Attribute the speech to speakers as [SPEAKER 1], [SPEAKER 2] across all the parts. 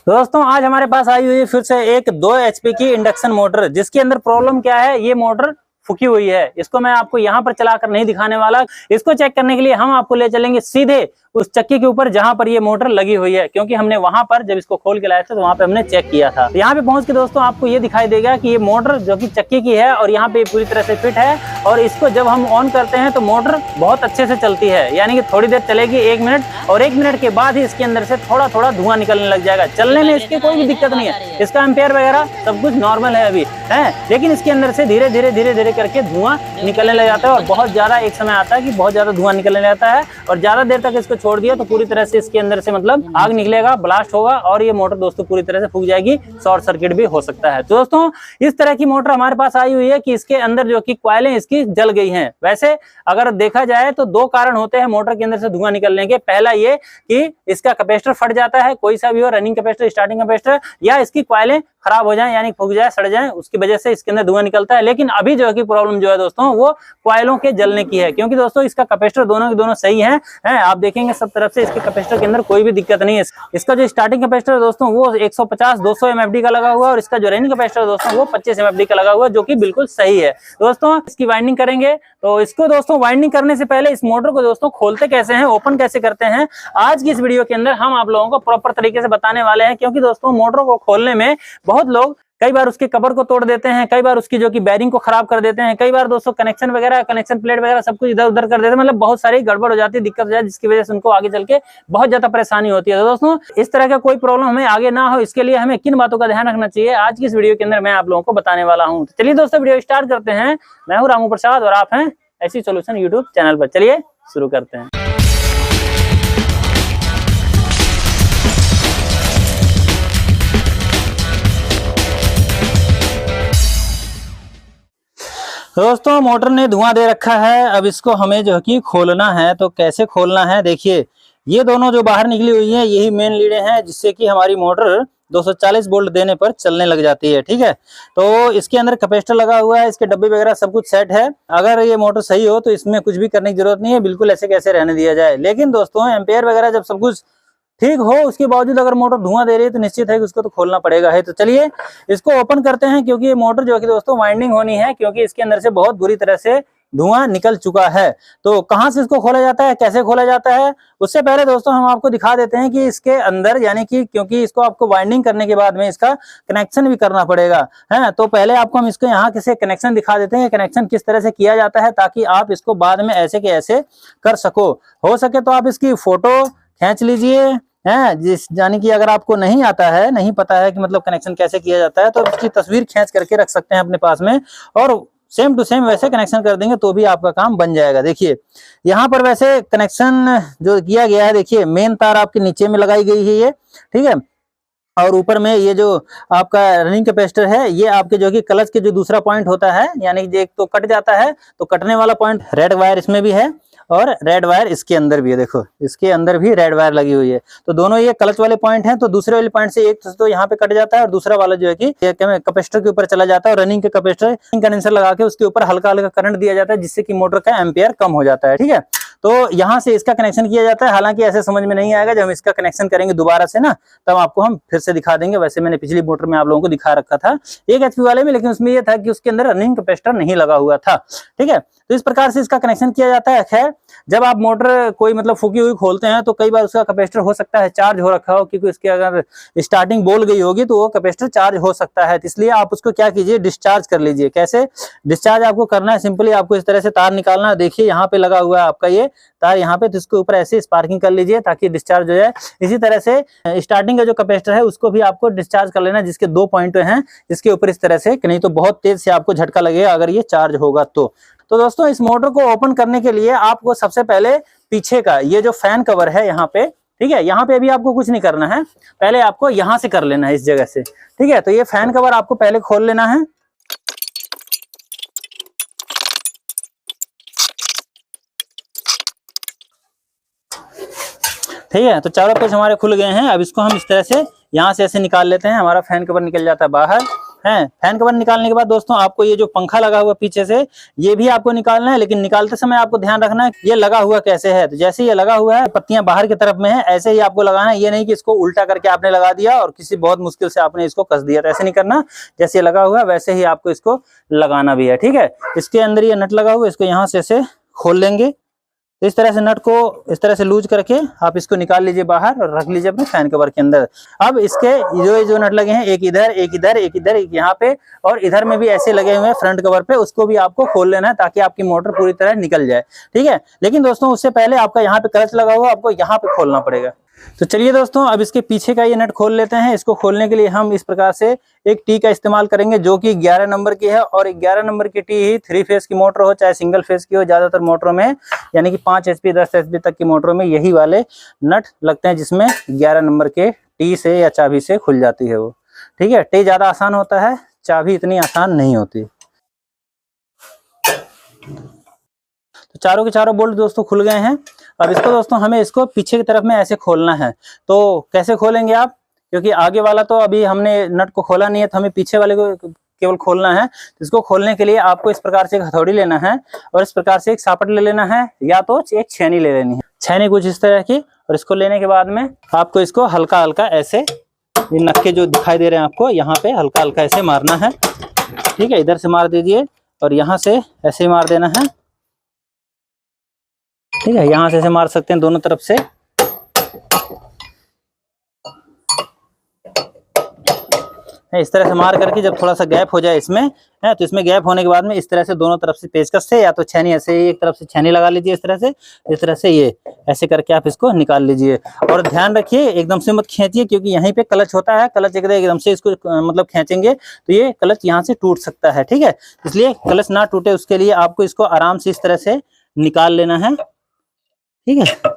[SPEAKER 1] दोस्तों आज हमारे पास आई हुई है फिर से एक 2 HP की इंडक्शन मोटर, जिसके अंदर प्रॉब्लम क्या है, ये मोटर फूकी हुई है। इसको मैं आपको यहाँ पर चलाकर नहीं दिखाने वाला। इसको चेक करने के लिए हम आपको ले चलेंगे सीधे उस चक्की के ऊपर जहां पर ये मोटर लगी हुई है, क्योंकि हमने वहां पर जब इसको खोल के लाए थे तो वहां पे हमने चेक किया था। यहाँ पे पहुंच के दोस्तों आपको ये दिखाई देगा कि ये मोटर जो कि चक्की की है और यहाँ पे पूरी तरह से फिट है, और इसको जब हम ऑन करते हैं तो मोटर बहुत अच्छे से चलती है, यानी कि थोड़ी देर चलेगी 1 मिनट, और 1 मिनट के बाद ही इसके अंदर से थोड़ा थोड़ा धुआं निकलने लग जाएगा। चलने में इसकी कोई भी दिक्कत नहीं है, इसका एम्पेयर वगैरह सब कुछ नॉर्मल है अभी है, लेकिन इसके अंदर से धीरे धीरे करके धुआं निकलने लग जाता है, और बहुत ज्यादा एक समय आता है कि बहुत ज्यादा धुआं निकलने लगता है, और ज्यादा देर तक इसको छोड़ दिया तो पूरी तरह से इसके अंदर से मतलब आग निकलेगा, ब्लास्ट होगा, और ये मोटर दोस्तों पूरी तरह से फूक जाएगी, शॉर्ट सर्किट भी हो सकता है। तो दोस्तों इस तरह की मोटर हमारे पास आई हुई है कि इसके अंदर जो कि कॉइलें इसकी जल गई हैं। वैसे अगर देखा जाए तो 2 कारण होते हैं मोटर के अंदर से धुआं निकलने के। पहला ये कि इसका कैपेसिटर फट जाता है, कोई सा भी हो, रनिंग कैपेसिटर, स्टार्टिंग कैपेसिटर, या इसकी कॉइलें खराब हो जाए यानी फूक जाए, सड़ जाए, उसकी वजह से इसके अंदर धुआं निकलता है। लेकिन अभी जो है कि प्रॉब्लम जो है दोस्तों वो कॉइलों के जलने की है, क्योंकि दोस्तों इसका कैपेसिटर दोनों के दोनों सही है। आप देखेंगे सब तरफ से इसके कैपेसिटर के अंदर कोई भी दिक्कत नहीं है। इसका जो स्टार्टिंग कैपेसिटर दोस्तों वो 150-200 MFD का लगा हुआ है, और इसका जो रनिंग कैपेसिटर दोस्तों वो 25 MFD का लगा हुआ है, जो कि बिल्कुल सही है। दोस्तों इसकी वाइंडिंग करेंगे, तो इसको दोस्तों वाइंडिंग करने से पहले इस मोटर को दोस्तों खोलते कैसे हैं, ओपन कैसे करते हैं, आज की इस वीडियो के अंदर हम आप लोगों को प्रॉपर तरीके से बताने वाले हैं। क्योंकि दोस्तों मोटर को खोलने में बहुत लोग कई बार उसके कवर को तोड़ देते हैं, कई बार उसकी जो कि बैरिंग को खराब कर देते हैं, कई बार दोस्तों कनेक्शन वगैरह, कनेक्शन प्लेट वगैरह सब कुछ इधर उधर कर देते हैं, मतलब बहुत सारी गड़बड़ हो जाती है, दिक्कत हो जाती है, जिसकी वजह से उनको आगे चल के बहुत ज्यादा परेशानी होती है। तो दोस्तों इस तरह का कोई प्रॉब्लम हमें आगे ना हो, इसके लिए हमें किन बातों का ध्यान रखना चाहिए, आज की इस वीडियो के अंदर मैं आप लोगों को बताने वाला हूँ। तो चलिए दोस्तों वीडियो स्टार्ट करते हैं। मैं हूँ रामू प्रसाद और आप हैं ऐसी सॉल्यूशन यूट्यूब चैनल पर। चलिए शुरू करते हैं। दोस्तों मोटर ने धुआं दे रखा है, अब इसको हमें जो है कि खोलना है। तो कैसे खोलना है, देखिए ये दोनों जो बाहर निकली हुई हैं यही मेन लीडें हैं, जिससे कि हमारी मोटर 240 वोल्ट देने पर चलने लग जाती है। ठीक है, तो इसके अंदर कैपेसिटर लगा हुआ है, इसके डब्बे वगैरह सब कुछ सेट है। अगर ये मोटर सही हो तो इसमें कुछ भी करने की जरूरत नहीं है, बिल्कुल ऐसे कैसे रहने दिया जाए। लेकिन दोस्तों एम्पेयर वगैरह जब सब कुछ ठीक हो, उसके बावजूद अगर मोटर धुआं दे रही है तो निश्चित है कि उसको तो खोलना पड़ेगा है। तो चलिए इसको ओपन करते हैं, क्योंकि ये मोटर जो है कि दोस्तों वाइंडिंग होनी है, क्योंकि इसके अंदर से बहुत बुरी तरह से धुआं निकल चुका है। तो कहां से इसको खोला जाता है, कैसे खोला जाता है, उससे पहले दोस्तों हम आपको दिखा देते हैं कि इसके अंदर, यानी कि क्योंकि इसको आपको वाइंडिंग करने के बाद में इसका कनेक्शन भी करना पड़ेगा है। तो पहले आपको हम इसको यहाँ से कनेक्शन दिखा देते हैं, कनेक्शन किस तरह से किया जाता है, ताकि आप इसको बाद में ऐसे के ऐसे कर सको। हो सके तो आप इसकी फोटो खींच लीजिए है, जिस यानी कि अगर आपको नहीं आता है, नहीं पता है कि मतलब कनेक्शन कैसे किया जाता है, तो इसकी तस्वीर खींच करके रख सकते हैं अपने पास में, और सेम टू सेम वैसे कनेक्शन कर देंगे तो भी आपका काम बन जाएगा। देखिए यहाँ पर वैसे कनेक्शन जो किया गया है, देखिए मेन तार आपके नीचे में लगाई गई है ये, ठीक है, और ऊपर में ये जो आपका रनिंग कैपेसिटर है, ये आपके जो कि क्लच के जो दूसरा पॉइंट होता है, यानी कि एक तो कट जाता है तो कटने वाला पॉइंट, रेड वायर इसमें भी है और रेड वायर इसके अंदर भी है। देखो इसके अंदर भी रेड वायर लगी हुई है, तो दोनों ये क्लच वाले पॉइंट हैं। तो दूसरे वाले पॉइंट से एक तो यहाँ पे कट जाता है, और दूसरा वाला जो है कि कैपेसिटर के ऊपर चला जाता है, और रनिंग के कैपेसिटर कंडेंसर लगा के उसके ऊपर हल्का हल्का करंट दिया जाता है, जिससे कि मोटर का एम्पियर कम हो जाता है। ठीक है, तो यहाँ से इसका कनेक्शन किया जाता है। हालांकि ऐसे समझ में नहीं आएगा, जब हम इसका कनेक्शन करेंगे दोबारा से ना, तब आपको हम फिर से दिखा देंगे। वैसे मैंने पिछली मोटर में आप लोगों को दिखा रखा था 1 HP वाले में, लेकिन उसमें यह था कि उसके अंदर रनिंग कैपेसिटर नहीं लगा हुआ था। ठीक है, तो इस प्रकार से इसका कनेक्शन किया जाता है। खैर जब आप मोटर कोई मतलब फूकी हुई खोलते हैं तो कई बार उसका कैपेसिटर हो सकता है चार्ज हो रखा हो, क्योंकि उसकी अगर स्टार्टिंग बोल गई होगी तो वो कैपेसिटर चार्ज हो सकता है। इसलिए आप उसको क्या कीजिए, डिस्चार्ज कर लीजिए। कैसे डिस्चार्ज आपको करना है, सिंपली आपको इस तरह से तार निकालना है। देखिए यहाँ पे लगा हुआ है आपका ये तार यहाँ पे, तो इसके ऊपर ऐसे स्पार्किंग कर लीजिए ताकि डिस्चार्ज हो जाए। इसी तरह से स्टार्टिंग का जो कैपेसिटर है उसको भी आपको डिस्चार्ज कर लेना, जिसके 2 पॉइंट हैं इसके ऊपर इस तरह से, नहीं तो बहुत तेज से आपको झटका लगेगा अगर ये चार्ज होगा तो दोस्तों इस मोटर को ओपन करने के लिए आपको सबसे पहले पीछे का ये जो फैन कवर है यहाँ पे, ठीक है, यहाँ पे अभी आपको कुछ नहीं करना है, पहले आपको यहाँ से कर लेना है इस जगह से। ठीक है, तो ये फैन कवर आपको पहले खोल लेना है। ठीक है, तो चारों पेच हमारे खुल गए हैं। अब इसको हम इस तरह से यहाँ से ऐसे निकाल लेते हैं, हमारा फैन कवर निकल जाता है बाहर। हैं। फैन कवर निकालने के बाद दोस्तों आपको ये जो पंखा लगा हुआ पीछे से, ये भी आपको निकालना है, लेकिन निकालते समय आपको ध्यान रखना है ये लगा हुआ कैसे है। तो जैसे ये लगा हुआ है, पत्तियां बाहर की तरफ में है, ऐसे ही आपको लगाना है। ये नहीं कि इसको उल्टा करके आपने लगा दिया और किसी बहुत मुश्किल से आपने इसको कस दिया, तो ऐसे नहीं करना। जैसे ये लगा हुआ है वैसे ही आपको इसको लगाना भी है, ठीक है। इसके अंदर ये नट लगा हुआ है, इसको यहाँ से ऐसे खोल लेंगे। तो इस तरह से नट को इस तरह से लूज करके आप इसको निकाल लीजिए बाहर और रख लीजिए अपने फैन कवर के अंदर। अब इसके जो नट लगे हैं, एक इधर एक इधर एक इधर एक यहाँ पे और इधर में भी ऐसे लगे हुए हैं फ्रंट कवर पे, उसको भी आपको खोल लेना है ताकि आपकी मोटर पूरी तरह निकल जाए, ठीक है। लेकिन दोस्तों उससे पहले आपका यहाँ पे क्लच लगा हुआ, आपको यहाँ पे खोलना पड़ेगा। तो चलिए दोस्तों अब इसके पीछे का ये नट खोल लेते हैं। इसको खोलने के लिए हम इस प्रकार से एक टी का इस्तेमाल करेंगे जो कि 11 नंबर की है, और 11 नंबर की टी ही 3 फेज की मोटर हो चाहे सिंगल फेज की हो, ज्यादातर मोटरों में यानी कि 5 HP 10 HP तक की मोटरों में यही वाले नट लगते हैं जिसमें 11 नंबर के टी से या चाबी से खुल जाती है वो, ठीक है। टी ज्यादा आसान होता है, चाबी इतनी आसान नहीं होती। तो चारों के चारों बोल्ट दोस्तों खुल गए हैं। अब इसको दोस्तों हमें इसको पीछे की तरफ में ऐसे खोलना है। तो कैसे खोलेंगे आप, क्योंकि आगे वाला तो अभी हमने नट को खोला नहीं है, तो हमें पीछे वाले को केवल खोलना है। तो इसको खोलने के लिए आपको इस प्रकार से एक हथौड़ी लेना है और इस प्रकार से एक सापट ले लेना है, या तो एक छेनी ले लेनी है, छेनी कुछ इस तरह की। और इसको लेने के बाद में आपको इसको हल्का हल्का ऐसे, ये नक्के जो दिखाई दे रहे हैं आपको, यहाँ पे हल्का हल्का ऐसे मारना है, ठीक है। इधर से मार दीजिए और यहाँ से ऐसे मार देना है, ठीक है। यहाँ से ऐसे मार सकते हैं दोनों तरफ से। इस तरह से मार करके जब थोड़ा सा गैप हो जाए इसमें है, तो इसमें गैप होने के बाद में इस तरह से दोनों तरफ से पेचकस से या तो छेनी, ऐसे ही एक तरफ से छेनी लगा लीजिए इस तरह से ये ऐसे करके आप इसको निकाल लीजिए। और ध्यान रखिए एकदम से मत खींचिए, क्योंकि यहीं पे क्लच होता है, क्लच एकदम से इसको मतलब खींचेंगे तो ये क्लच यहाँ से टूट सकता है, ठीक है। इसलिए क्लच ना टूटे उसके लिए आपको इसको आराम से इस तरह से निकाल लेना है, ठीक है।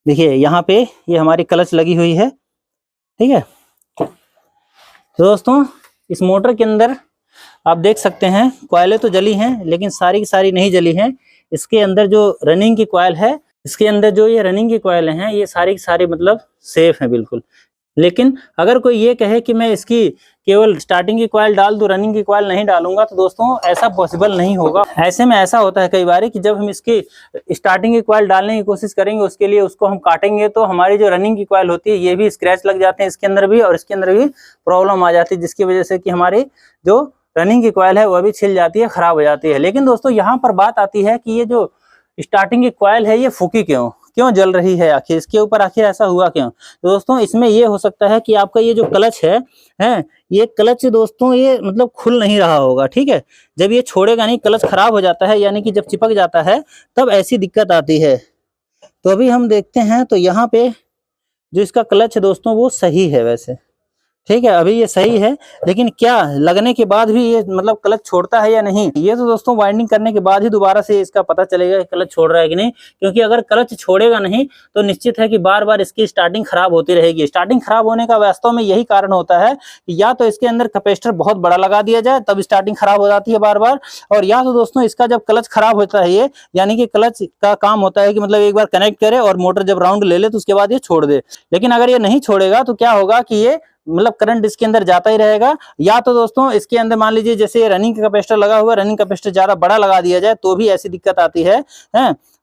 [SPEAKER 1] देखिए यहाँ पे ये हमारी क्लच लगी हुई है, ठीक है। तो दोस्तों इस मोटर के अंदर आप देख सकते हैं कॉयलें तो जली हैं, लेकिन सारी की सारी नहीं जली हैं। इसके अंदर जो रनिंग की कॉयल है, इसके अंदर जो ये रनिंग की कॉयल हैं, ये सारी की सारी मतलब सेफ है बिल्कुल। लेकिन अगर कोई ये कहे कि मैं इसकी केवल स्टार्टिंग की कॉयल डाल दूं, रनिंग की कॉयल नहीं डालूंगा, तो दोस्तों ऐसा पॉसिबल नहीं होगा। ऐसे में ऐसा होता है कई बार कि जब हम इसकी स्टार्टिंग की कॉयल डालने की कोशिश करेंगे, उसके लिए उसको हम काटेंगे, तो हमारी जो रनिंग की कॉयल होती है ये भी स्क्रैच लग जाते हैं इसके अंदर भी, और इसके अंदर भी प्रॉब्लम आ जाती है, जिसकी वजह से कि हमारी जो रनिंग की कॉयल है वह भी छिल जाती है, खराब हो जाती है। लेकिन दोस्तों यहाँ पर बात आती है कि ये जो स्टार्टिंग की कॉयल है ये फूकी क्यों जल रही है, आखिर इसके ऊपर आखिर ऐसा हुआ क्यों। तो दोस्तों इसमें ये हो सकता है कि आपका ये जो क्लच है ये क्लच दोस्तों ये मतलब खुल नहीं रहा होगा, ठीक है। जब ये छोड़ेगा नहीं, क्लच खराब हो जाता है, यानी कि जब चिपक जाता है तब ऐसी दिक्कत आती है। तो अभी हम देखते हैं, तो यहाँ पे जो इसका क्लच है दोस्तों वो सही है वैसे, ठीक है। अभी ये सही है, लेकिन क्या लगने के बाद भी ये मतलब क्लच छोड़ता है या नहीं, ये तो दोस्तों वाइंडिंग करने के बाद ही दोबारा से इसका पता चलेगा कि क्लच छोड़ रहा है कि नहीं। क्योंकि अगर क्लच छोड़ेगा नहीं तो निश्चित है कि बार बार इसकी स्टार्टिंग खराब होती रहेगी। स्टार्टिंग खराब होने का वास्तव में यही कारण होता है कि या तो इसके अंदर कैपेसिटर बहुत बड़ा लगा दिया जाए, तब स्टार्टिंग खराब हो जाती है बार बार, और या तो दोस्तों इसका जब क्लच खराब होता है ये, यानी कि क्लच का काम होता है कि मतलब एक बार कनेक्ट करे और मोटर जब राउंड ले ले तो उसके बाद ये छोड़ दे। लेकिन अगर ये नहीं छोड़ेगा तो क्या होगा कि ये मतलब करंट इसके अंदर जाता ही रहेगा। या तो दोस्तों इसके अंदर मान लीजिए जैसे रनिंग का कैपेसिटर लगा हुआ है, रनिंग कैपेसिटर ज्यादा बड़ा लगा दिया जाए तो भी ऐसी दिक्कत आती है।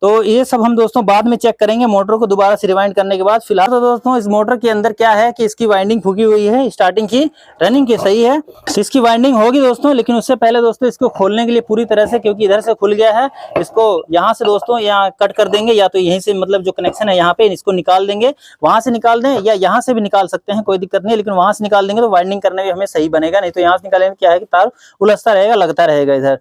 [SPEAKER 1] तो ये सब हम दोस्तों बाद में चेक करेंगे मोटर को दोबारा से रिवाइंड करने के बाद। फिलहाल तो दोस्तों इस मोटर के अंदर क्या है कि इसकी वाइंडिंग फूकी हुई है, स्टार्टिंग की, रनिंग की सही है, इसकी वाइंडिंग होगी दोस्तों। लेकिन उससे पहले दोस्तों इसको खोलने के लिए पूरी तरह से, क्योंकि इधर से खुल गया है, इसको यहाँ से दोस्तों यहाँ कट कर देंगे, या तो यहीं से मतलब जो कनेक्शन है यहाँ पे इसको निकाल देंगे, वहां से निकाल दें या यहाँ से भी निकाल सकते हैं, कोई दिक्कत नहीं। लेकिन वहां से निकाल देंगे तो वाइंडिंग करने में हमें सही बनेगा, नहीं तो यहाँ से निकालेंगे क्या है कि तार उलझता रहेगा, लगता रहेगा इधर।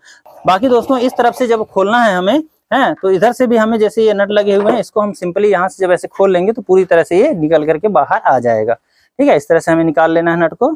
[SPEAKER 1] बाकी दोस्तों इस तरफ से जब खोलना है हमें तो इधर से भी हमें जैसे ये नट लगे हुए हैं, इसको हम सिंपली यहाँ से जब ऐसे खोल लेंगे तो पूरी तरह से ये निकल करके बाहर आ जाएगा, ठीक है। इस तरह से हमें निकाल लेना है नट को।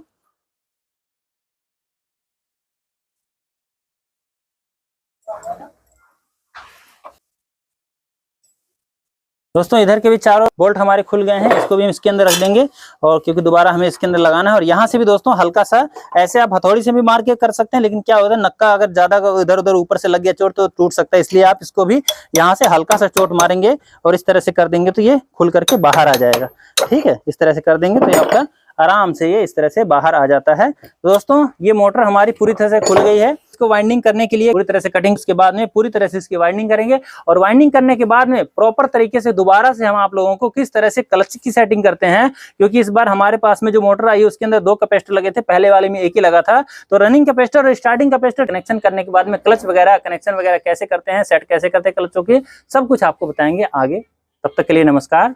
[SPEAKER 1] दोस्तों इधर के भी चारों बोल्ट हमारे खुल गए हैं, इसको भी हम इसके अंदर रख देंगे, और क्योंकि दोबारा हमें इसके अंदर लगाना है। और यहाँ से भी दोस्तों हल्का सा ऐसे आप हथौड़ी से भी मार के कर सकते हैं, लेकिन क्या होता है नक्का अगर ज्यादा इधर उधर ऊपर से लग गया चोट तो टूट सकता है, इसलिए आप इसको भी यहाँ से हल्का सा चोट मारेंगे और इस तरह से कर देंगे तो ये खुल करके बाहर आ जाएगा, ठीक है। इस तरह से कर देंगे तो ये आपका आराम से ये इस तरह से बाहर आ जाता है। तो दोस्तों ये मोटर हमारी पूरी तरह से खुल गई है। इसको वाइंडिंग करने के लिए पूरी तरह से कटिंग के बाद में पूरी तरह से इसकी वाइंडिंग करेंगे, और वाइंडिंग करने के बाद में प्रॉपर तरीके से दोबारा से हम आप लोगों को किस तरह से क्लच की सेटिंग करते हैं, क्योंकि इस बार हमारे पास में जो मोटर आई है उसके अंदर 2 कैपेसिटर लगे थे, पहले वाले में एक ही लगा था। तो रनिंग कैपेसिटर और स्टार्टिंग कैपेसिटर कनेक्शन करने के बाद में क्लच वगैरह कनेक्शन वगैरह कैसे करते हैं, सेट कैसे करते हैं क्लचों के, सब कुछ आपको बताएंगे आगे। तब तक के लिए नमस्कार,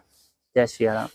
[SPEAKER 1] जय श्री राम।